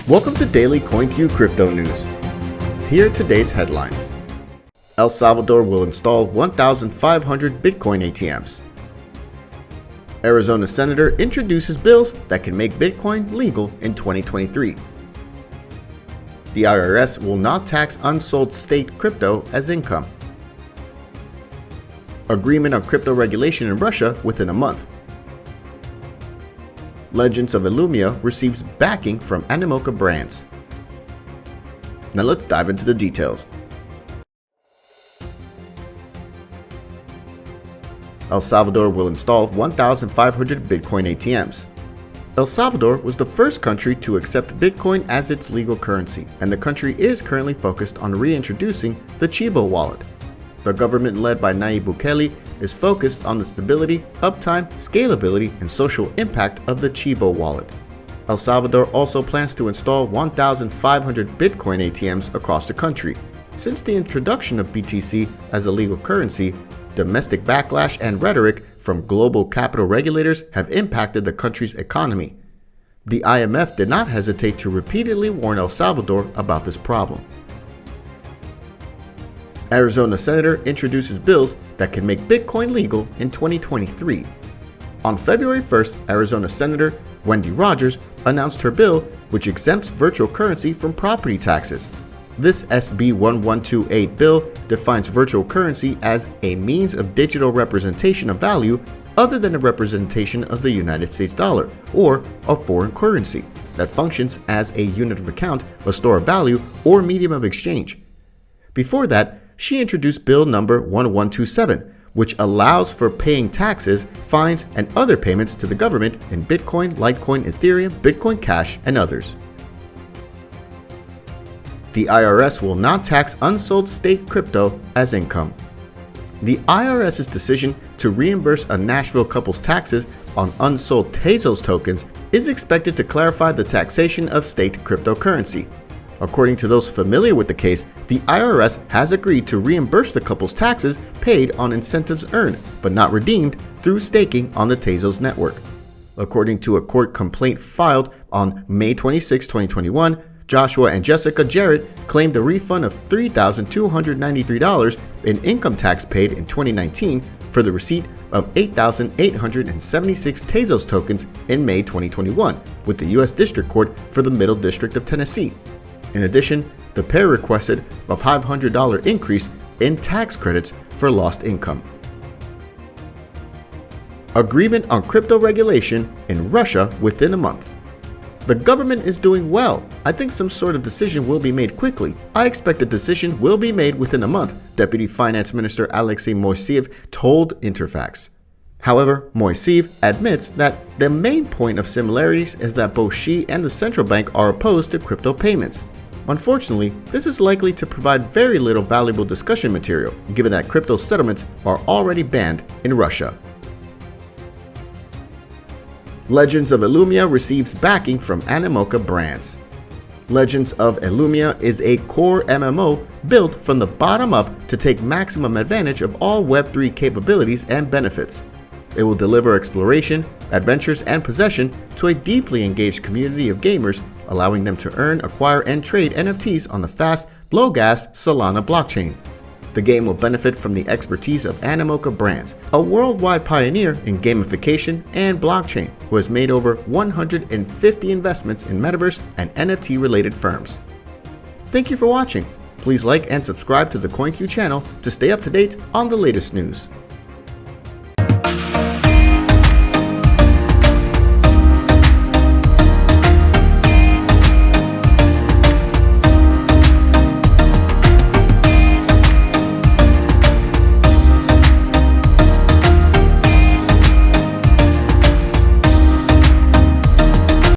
Welcome to Daily CoinCu Crypto News. Here are today's headlines. El Salvador will install 1,500 Bitcoin ATMs. Arizona Senator introduces bills that can make Bitcoin legal in 2023. The IRS will not tax unsold state crypto as income. Agreement on crypto regulation in Russia within a month. Legends of Elumia receives backing from Animoca brands. Now let's dive into the details. El Salvador will install 1,500 Bitcoin ATMs. El Salvador was the first country to accept Bitcoin as its legal currency, and the country is currently focused on reintroducing the Chivo wallet. The government led by Nayib Bukele is focused on the stability, uptime, scalability, and social impact of the Chivo wallet. El Salvador also plans to install 1,500 Bitcoin ATMs across the country. Since the introduction of BTC as a legal currency, domestic backlash and rhetoric from global capital regulators have impacted the country's economy. The IMF did not hesitate to repeatedly warn El Salvador about this problem. Arizona Senator introduces bills that can make Bitcoin legal in 2023. On February 1st, Arizona Senator Wendy Rogers announced her bill which exempts virtual currency from property taxes. This SB 1128 bill defines virtual currency as a means of digital representation of value other than a representation of the United States dollar or a foreign currency that functions as a unit of account, a store of value, or medium of exchange. Before that, she introduced Bill number 1127, which allows for paying taxes, fines, and other payments to the government in Bitcoin, Litecoin, Ethereum, Bitcoin Cash, and others. The IRS will not tax unsold state crypto as income. The IRS's decision to reimburse a Nashville couple's taxes on unsold Tezos tokens is expected to clarify the taxation of state cryptocurrency. According to those familiar with the case, the IRS has agreed to reimburse the couple's taxes paid on incentives earned but not redeemed through staking on the Tezos network. According to a court complaint filed on May 26, 2021, Joshua and Jessica Jarrett claimed a refund of $3,293 in income tax paid in 2019 for the receipt of 8,876 Tezos tokens in May 2021 with the U.S. District Court for the Middle District of Tennessee. In addition, the pair requested a $500 increase in tax credits for lost income. Agreement on crypto regulation in Russia within a month. The government is doing well. I think some sort of decision will be made quickly. I expect a decision will be made within a month, Deputy Finance Minister Alexei Moiseev told Interfax. However, Moiseev admits that the main point of similarities is that both she and the central bank are opposed to crypto payments. Unfortunately, this is likely to provide very little valuable discussion material, given that crypto settlements are already banned in Russia. Legends of Elumia receives backing from Animoca brands. Legends of Elumia is a core MMO built from the bottom up to take maximum advantage of all Web3 capabilities and benefits. It will deliver exploration, adventures, and possession to a deeply engaged community of gamers, allowing them to earn, acquire, and trade NFTs on the fast, low-gas Solana blockchain. The game will benefit from the expertise of Animoca Brands, a worldwide pioneer in gamification and blockchain who has made over 150 investments in metaverse and NFT-related firms. Thank you for watching. Please like and subscribe to the CoinCu channel to stay up to date on the latest news.